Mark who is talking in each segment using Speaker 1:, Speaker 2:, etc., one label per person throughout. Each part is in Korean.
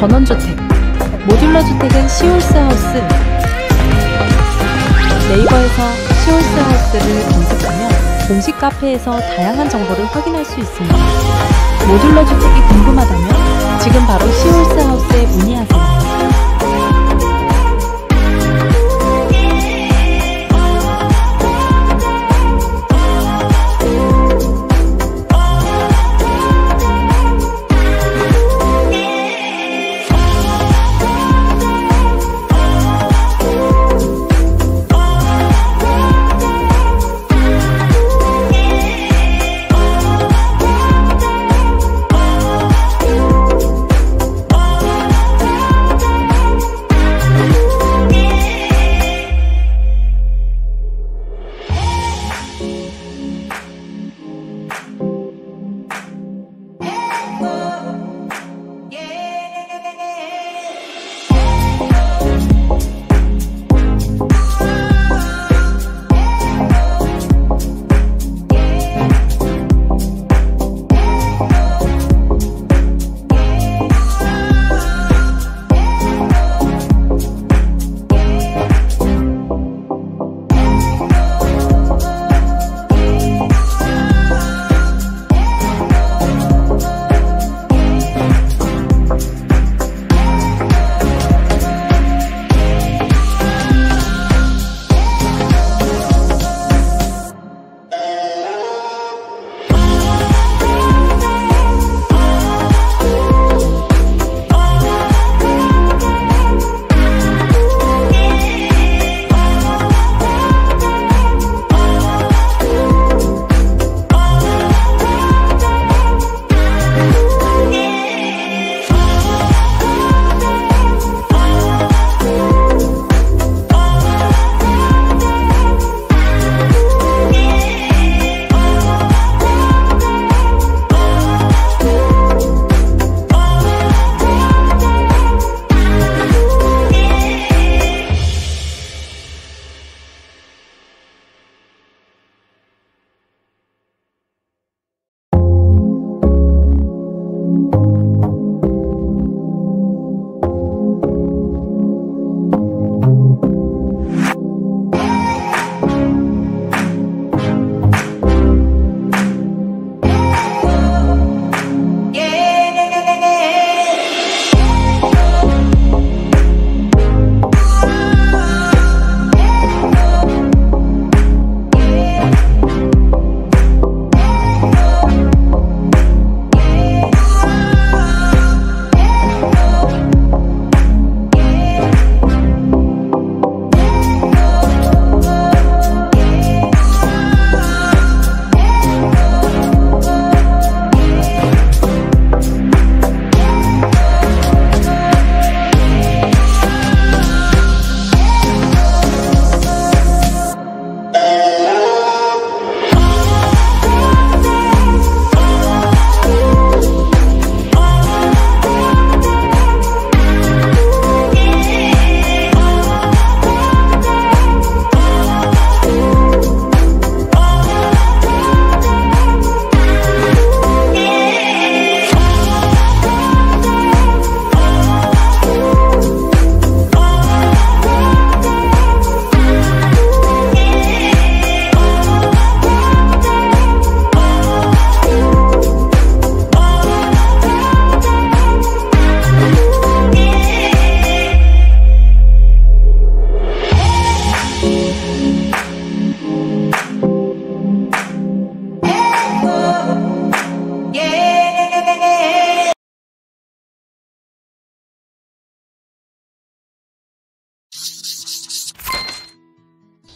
Speaker 1: 전원주택, 모듈러 주택은 시홀스하우스. 네이버에서 시홀스하우스를 검색하면 공식 카페에서 다양한 정보를 확인할 수 있습니다. 모듈러 주택이 궁금하다면 지금 바로 시홀스하우스에 문의하세요.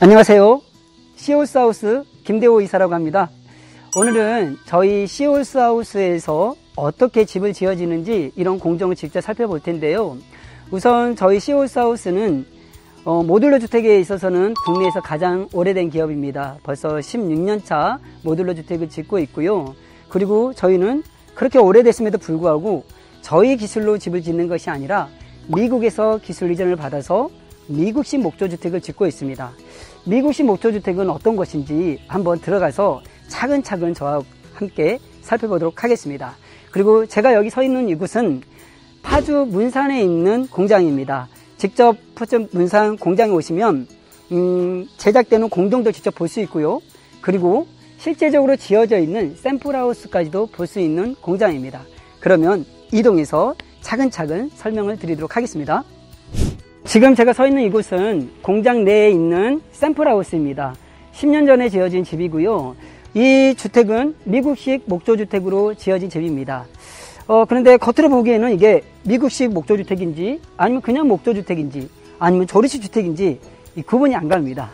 Speaker 2: 안녕하세요. 시홀스하우스 김대호 이사라고 합니다. 오늘은 저희 시홀스하우스에서 어떻게 집을 지어지는지 이런 공정을 직접 살펴볼 텐데요. 우선 저희 시홀스하우스는 모듈러 주택에 있어서는 국내에서 가장 오래된 기업입니다. 벌써 16년차 모듈러 주택을 짓고 있고요. 그리고 저희는 그렇게 오래됐음에도 불구하고 저희 기술로 집을 짓는 것이 아니라 미국에서 기술 이전을 받아서 미국식 목조주택을 짓고 있습니다. 미국식 목조주택은 어떤 것인지 한번 들어가서 차근차근 저와 함께 살펴보도록 하겠습니다. 그리고 제가 여기 서 있는 이곳은 파주 문산에 있는 공장입니다. 직접 파주 문산 공장에 오시면 제작되는 공정도 직접 볼 수 있고요. 그리고 실제적으로 지어져 있는 샘플하우스까지도 볼 수 있는 공장입니다. 그러면 이동해서 차근차근 설명을 드리도록 하겠습니다. 지금 제가 서 있는 이곳은 공장 내에 있는 샘플하우스입니다. 10년 전에 지어진 집이고요. 이 주택은 미국식 목조주택으로 지어진 집입니다. 그런데 겉으로 보기에는 이게 미국식 목조주택인지 아니면 그냥 목조주택인지 아니면 조립식 주택인지 구분이 안 갑니다.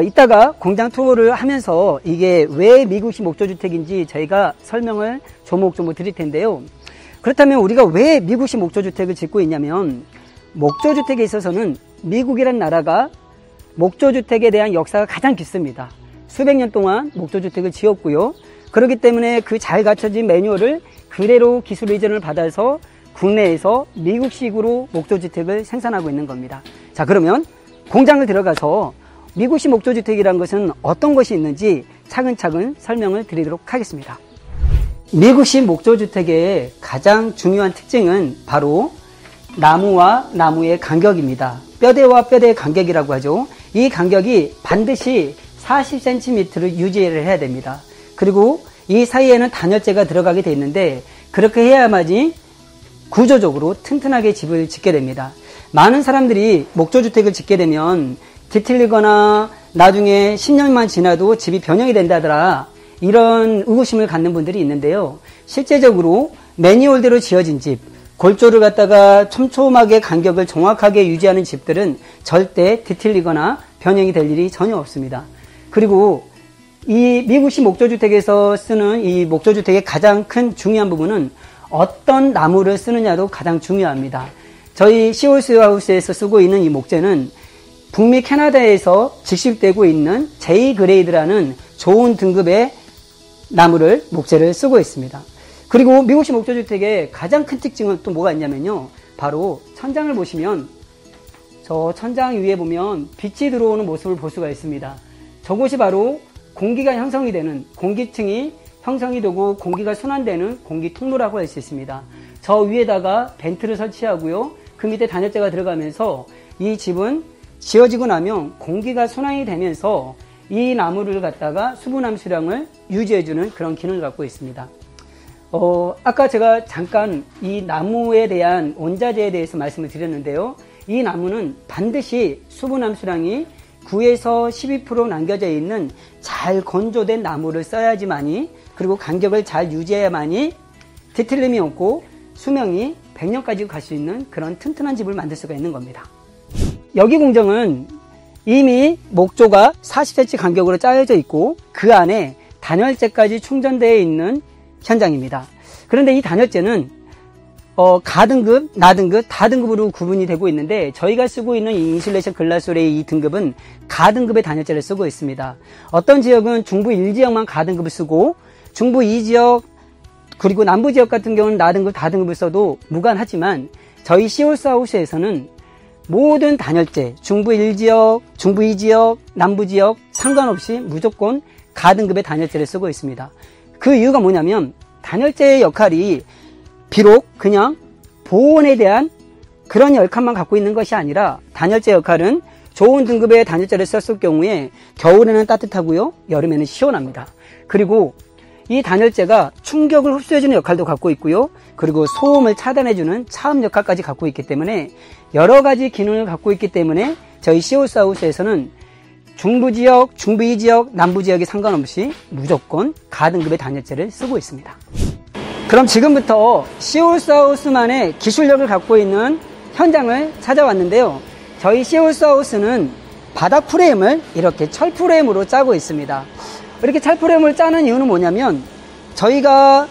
Speaker 2: 이따가 공장 투어를 하면서 이게 왜 미국식 목조주택인지 저희가 설명을 조목조목 드릴 텐데요. 그렇다면 우리가 왜 미국식 목조주택을 짓고 있냐면 목조주택에 있어서는 미국이란 나라가 목조주택에 대한 역사가 가장 깊습니다. 수백 년 동안 목조주택을 지었고요. 그렇기 때문에 그 잘 갖춰진 매뉴얼을 그대로 기술 이전을 받아서 국내에서 미국식으로 목조주택을 생산하고 있는 겁니다. 자, 그러면 공장을 들어가서 미국식 목조주택이라는 것은 어떤 것이 있는지 차근차근 설명을 드리도록 하겠습니다. 미국식 목조주택의 가장 중요한 특징은 바로 나무와 나무의 간격입니다. 뼈대와 뼈대의 간격이라고 하죠. 이 간격이 반드시 40cm를 유지를 해야 됩니다. 그리고 이 사이에는 단열재가 들어가게 되어 있는데 그렇게 해야만이 구조적으로 튼튼하게 집을 짓게 됩니다. 많은 사람들이 목조주택을 짓게 되면 뒤틀리거나 나중에 10년만 지나도 집이 변형이 된다더라 이런 의구심을 갖는 분들이 있는데요. 실제적으로 매뉴얼대로 지어진 집, 골조를 갖다가 촘촘하게 간격을 정확하게 유지하는 집들은 절대 뒤틀리거나 변형이 될 일이 전혀 없습니다. 그리고 이 미국식 목조주택에서 쓰는 이 목조주택의 가장 큰 중요한 부분은 어떤 나무를 쓰느냐도 가장 중요합니다. 저희 시홀스하우스에서 쓰고 있는 이 목재는 북미 캐나다에서 직식되고 있는 J-그레이드라는 좋은 등급의 나무를 목재를 쓰고 있습니다. 그리고 미국식 목조주택의 가장 큰 특징은 또 뭐가 있냐면요. 바로 천장을 보시면 저 천장 위에 보면 빛이 들어오는 모습을 볼 수가 있습니다. 저곳이 바로 공기가 형성이 되는 공기층이 형성이 되고 공기가 순환되는 공기 통로라고 할 수 있습니다. 저 위에다가 벤트를 설치하고요. 그 밑에 단열재가 들어가면서 이 집은 지어지고 나면 공기가 순환이 되면서 이 나무를 갖다가 수분 함수량을 유지해주는 그런 기능을 갖고 있습니다. 아까 제가 잠깐 이 나무에 대한 원자재에 대해서 말씀을 드렸는데요. 이 나무는 반드시 수분 함수량이 9에서 12% 남겨져 있는 잘 건조된 나무를 써야지만이 그리고 간격을 잘 유지해야만이 뒤틀림이 없고 수명이 100년까지 갈 수 있는 그런 튼튼한 집을 만들 수가 있는 겁니다. 여기 공정은 이미 목조가 40cm 간격으로 짜여져 있고 그 안에 단열재까지 충전되어 있는 현장입니다. 그런데 이 단열재는 가등급, 나등급, 다등급으로 구분이 되고 있는데 저희가 쓰고 있는 이 인슐레이션 글라솔의 이 등급은 가등급의 단열재를 쓰고 있습니다. 어떤 지역은 중부 1지역만 가등급을 쓰고 중부 2지역 그리고 남부 지역 같은 경우는 나등급, 다등급을 써도 무관하지만 저희 시홀스하우스에서는 모든 단열재, 중부 1지역, 중부 2지역, 남부 지역 상관없이 무조건 가등급의 단열재를 쓰고 있습니다. 그 이유가 뭐냐면 단열재의 역할이 비록 그냥 보온에 대한 그런 역할만 갖고 있는 것이 아니라 단열재 역할은 좋은 등급의 단열재를 썼을 경우에 겨울에는 따뜻하고요, 여름에는 시원합니다. 그리고 이 단열재가 충격을 흡수해주는 역할도 갖고 있고요, 그리고 소음을 차단해주는 차음 역할까지 갖고 있기 때문에 여러 가지 기능을 갖고 있기 때문에 저희 시홀스하우스에서는 중부 지역, 중부 2지역, 남부 지역에 상관없이 무조건 가등급의 단열재를 쓰고 있습니다. 그럼 지금부터 시홀스하우스만의 기술력을 갖고 있는 현장을 찾아왔는데요. 저희 시홀스하우스는 바닥 프레임을 이렇게 철 프레임으로 짜고 있습니다. 이렇게 철 프레임을 짜는 이유는 뭐냐면 저희가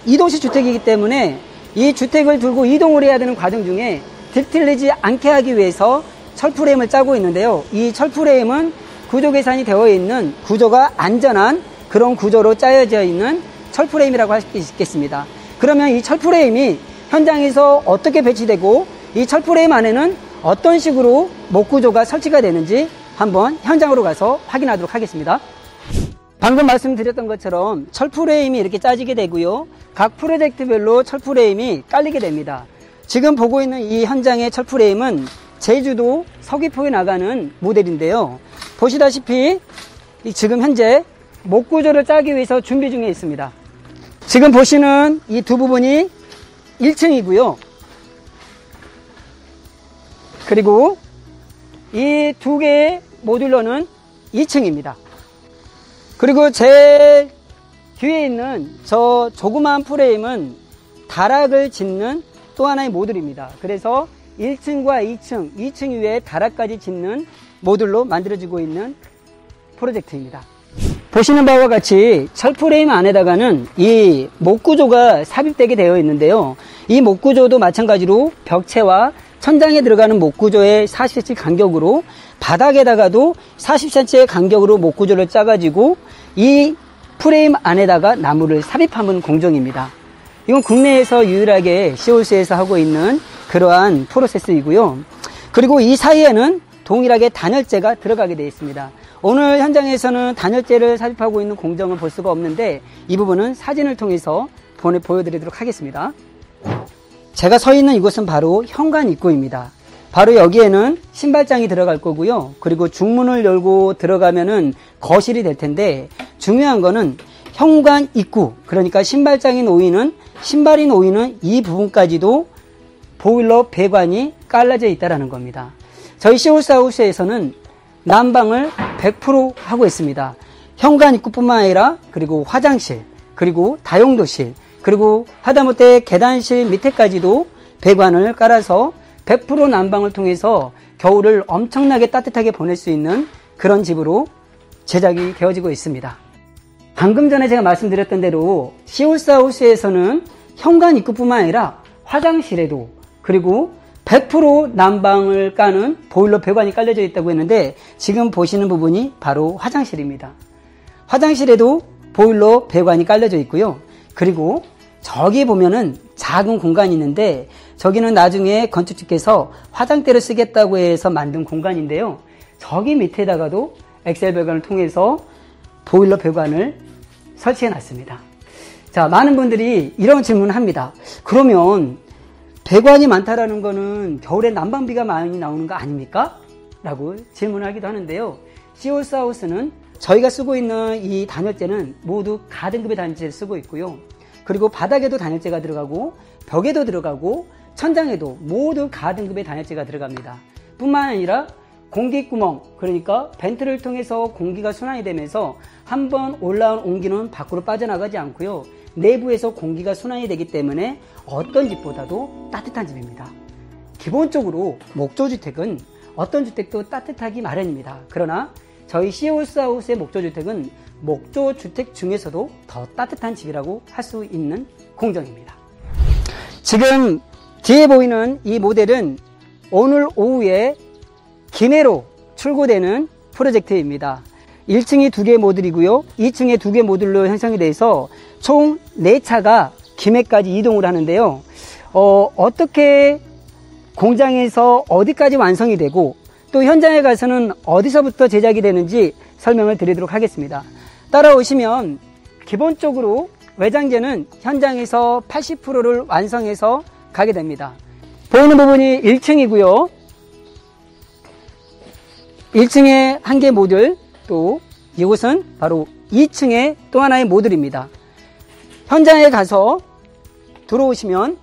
Speaker 2: 이동식 주택이기 때문에 이 주택을 들고 이동을 해야 되는 과정 중에 뒤틀리지 않게 하기 위해서 철 프레임을 짜고 있는데요. 이 철 프레임은 구조 계산이 되어 있는 구조가 안전한 그런 구조로 짜여져 있는 철 프레임이라고 할 수 있겠습니다. 그러면 이 철 프레임이 현장에서 어떻게 배치되고 이 철 프레임 안에는 어떤 식으로 목 구조가 설치가 되는지 한번 현장으로 가서 확인하도록 하겠습니다. 방금 말씀드렸던 것처럼 철프레임이 이렇게 짜지게 되고요. 각 프로젝트별로 철프레임이 깔리게 됩니다. 지금 보고 있는 이 현장의 철프레임은 제주도 서귀포에 나가는 모델인데요. 보시다시피 지금 현재 목구조를 짜기 위해서 준비 중에 있습니다. 지금 보시는 이 두 부분이 1층이고요. 그리고 이 두 개의 모듈러는 2층입니다. 그리고 제일 뒤에 있는 저 조그마한 프레임은 다락을 짓는 또 하나의 모듈입니다. 그래서 1층과 2층 위에 다락까지 짓는 모듈로 만들어지고 있는 프로젝트입니다. 보시는 바와 같이 철프레임 안에다가는 이 목구조가 삽입되게 되어 있는데요. 이 목구조도 마찬가지로 벽체와 천장에 들어가는 목구조의 40cm 간격으로 바닥에다가도 40cm의 간격으로 목구조를 짜가지고 이 프레임 안에다가 나무를 삽입하는 공정입니다. 이건 국내에서 유일하게 시홀스에서 하고 있는 그러한 프로세스이고요. 그리고 이 사이에는 동일하게 단열재가 들어가게 되어 있습니다. 오늘 현장에서는 단열재를 삽입하고 있는 공정을 볼 수가 없는데 이 부분은 사진을 통해서 보여드리도록 하겠습니다. 제가 서 있는 이곳은 바로 현관 입구입니다. 바로 여기에는 신발장이 들어갈 거고요. 그리고 중문을 열고 들어가면은 거실이 될 텐데 중요한 거는 현관 입구, 그러니까 신발장이 놓이는 이 부분까지도 보일러 배관이 깔라져 있다는 겁니다. 저희 시홀스하우스에서는 난방을 100% 하고 있습니다. 현관 입구뿐만 아니라 그리고 화장실, 그리고 다용도실, 그리고 하다못해 계단실 밑에까지도 배관을 깔아서 100% 난방을 통해서 겨울을 엄청나게 따뜻하게 보낼 수 있는 그런 집으로 제작이 되어지고 있습니다. 방금 전에 제가 말씀드렸던 대로 시홀스하우스에서는 현관 입구뿐만 아니라 화장실에도 그리고 100% 난방을 까는 보일러 배관이 깔려져 있다고 했는데 지금 보시는 부분이 바로 화장실입니다. 화장실에도 보일러 배관이 깔려져 있고요. 그리고 저기 보면은 작은 공간이 있는데 저기는 나중에 건축주께서 화장대를 쓰겠다고 해서 만든 공간인데요. 저기 밑에다가도 엑셀 배관을 통해서 보일러 배관을 설치해 놨습니다. 자, 많은 분들이 이런 질문을 합니다. 그러면 배관이 많다라는 거는 겨울에 난방비가 많이 나오는 거 아닙니까? 라고 질문을 하기도 하는데요. 시홀스하우스는 저희가 쓰고 있는 이 단열재는 모두 가등급의 단열재를 쓰고 있고요. 그리고 바닥에도 단열재가 들어가고 벽에도 들어가고 천장에도 모두 가등급의 단열재가 들어갑니다. 뿐만 아니라 공기구멍, 그러니까 벤트를 통해서 공기가 순환이 되면서 한번 올라온 온기는 밖으로 빠져나가지 않고요. 내부에서 공기가 순환이 되기 때문에 어떤 집보다도 따뜻한 집입니다. 기본적으로 목조주택은 어떤 주택도 따뜻하기 마련입니다. 그러나 저희 시홀스하우스의 목조주택은 목조주택 중에서도 더 따뜻한 집이라고 할 수 있는 공정입니다. 지금 뒤에 보이는 이 모델은 오늘 오후에 김해로 출고되는 프로젝트입니다. 1층이 2개 모듈이고요. 2층에 2개 모듈로 형성이 돼서 총 4차가 김해까지 이동을 하는데요. 어떻게 공장에서 어디까지 완성이 되고 또 현장에 가서는 어디서부터 제작이 되는지 설명을 드리도록 하겠습니다. 따라오시면 기본적으로 외장재는 현장에서 80%를 완성해서 가게 됩니다. 보이는 부분이 1층이고요. 1층에 1개 모듈, 또 이곳은 바로 2층의 또 하나의 모듈입니다. 현장에 가서 들어오시면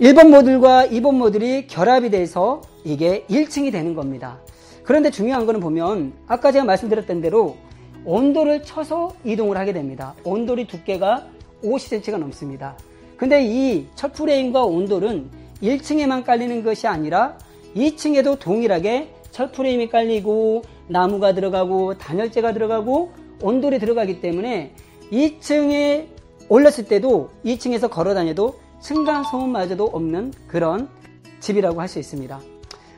Speaker 2: 1번 모듈과 2번 모듈이 결합이 돼서 이게 1층이 되는 겁니다. 그런데 중요한 거는 보면 아까 제가 말씀드렸던 대로 온돌을 쳐서 이동을 하게 됩니다. 온돌이 두께가 50cm가 넘습니다. 근데 이 철프레임과 온돌은 1층에만 깔리는 것이 아니라 2층에도 동일하게 철프레임이 깔리고 나무가 들어가고 단열재가 들어가고 온돌이 들어가기 때문에 2층에 올랐을 때도 2층에서 걸어 다녀도 층간소음마저도 없는 그런 집이라고 할 수 있습니다.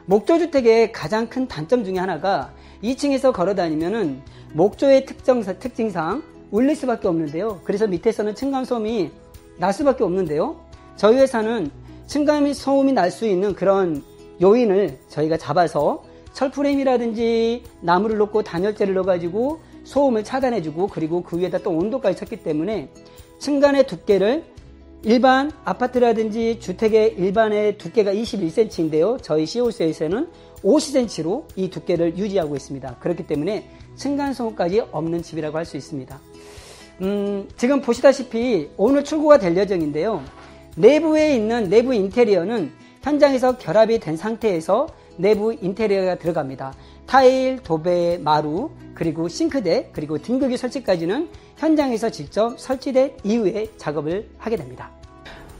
Speaker 2: 목조주택의 가장 큰 단점 중에 하나가 2층에서 걸어 다니면은 목조의 특징상 울릴 수밖에 없는데요. 그래서 밑에서는 층간소음이 날 수밖에 없는데요. 저희 회사는 층간소음이 날 수 있는 그런 요인을 저희가 잡아서 철프레임이라든지 나무를 넣고 단열재를 넣어가지고 소음을 차단해주고 그리고 그 위에다 또 온도까지 쳤기 때문에 층간의 두께를 일반 아파트라든지 주택의 일반의 두께가 21cm인데요. 저희 시홀스에서는 50cm로 이 두께를 유지하고 있습니다. 그렇기 때문에 층간소음까지 없는 집이라고 할 수 있습니다. 지금 보시다시피 오늘 출고가 될 예정인데요. 내부에 있는 내부 인테리어는 현장에서 결합이 된 상태에서 내부 인테리어가 들어갑니다. 타일, 도배, 마루, 그리고 싱크대, 그리고 등급유 설치까지는 현장에서 직접 설치된 이후에 작업을 하게 됩니다.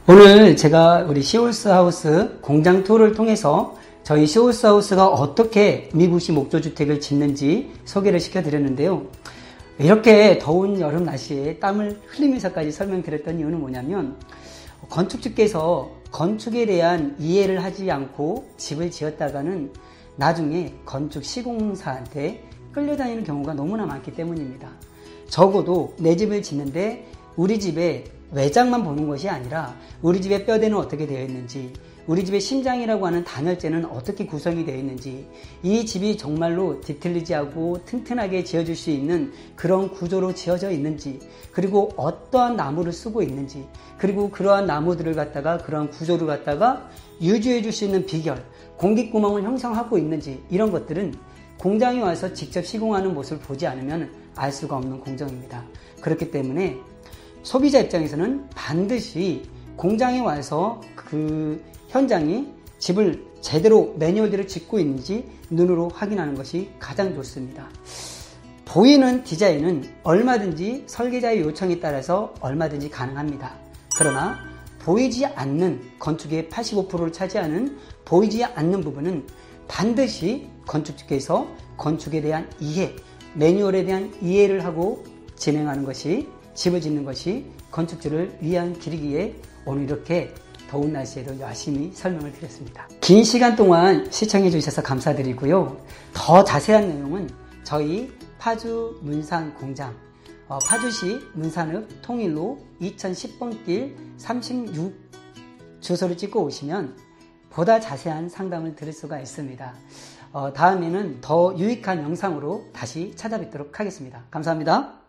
Speaker 2: 오늘 제가 우리 시홀스하우스 공장 투어를 통해서 저희 시홀스하우스가 어떻게 미국식 목조주택을 짓는지 소개를 시켜드렸는데요. 이렇게 더운 여름 날씨에 땀을 흘리면서까지 설명드렸던 이유는 뭐냐면 건축주께서 건축에 대한 이해를 하지 않고 집을 지었다가는 나중에 건축 시공사한테 끌려다니는 경우가 너무나 많기 때문입니다. 적어도 내 집을 짓는데 우리 집의 외장만 보는 것이 아니라 우리 집의 뼈대는 어떻게 되어 있는지, 우리 집의 심장이라고 하는 단열재는 어떻게 구성이 되어 있는지, 이 집이 정말로 뒤틀리지하고 튼튼하게 지어줄 수 있는 그런 구조로 지어져 있는지, 그리고 어떠한 나무를 쓰고 있는지, 그리고 그러한 나무들을 갖다가 그러한 구조를 갖다가 유지해 줄 수 있는 비결, 공기구멍을 형성하고 있는지, 이런 것들은 공장에 와서 직접 시공하는 모습을 보지 않으면 알 수가 없는 공정입니다. 그렇기 때문에 소비자 입장에서는 반드시 공장에 와서 그 현장이 집을 제대로 매뉴얼대로 짓고 있는지 눈으로 확인하는 것이 가장 좋습니다. 보이는 디자인은 얼마든지 설계자의 요청에 따라서 얼마든지 가능합니다. 그러나 보이지 않는 건축의 85%를 차지하는 보이지 않는 부분은 반드시 건축주께서 건축에 대한 이해, 매뉴얼에 대한 이해를 하고 진행하는 것이, 집을 짓는 것이 건축주를 위한 길이기에 오늘 이렇게 더운 날씨에도 열심히 설명을 드렸습니다. 긴 시간 동안 시청해 주셔서 감사드리고요. 더 자세한 내용은 저희 파주 문산 공장, 파주시 문산읍 통일로 2010번 길 36 주소를 찍고 오시면 보다 자세한 상담을 들을 수가 있습니다. 다음에는 더 유익한 영상으로 다시 찾아뵙도록 하겠습니다. 감사합니다.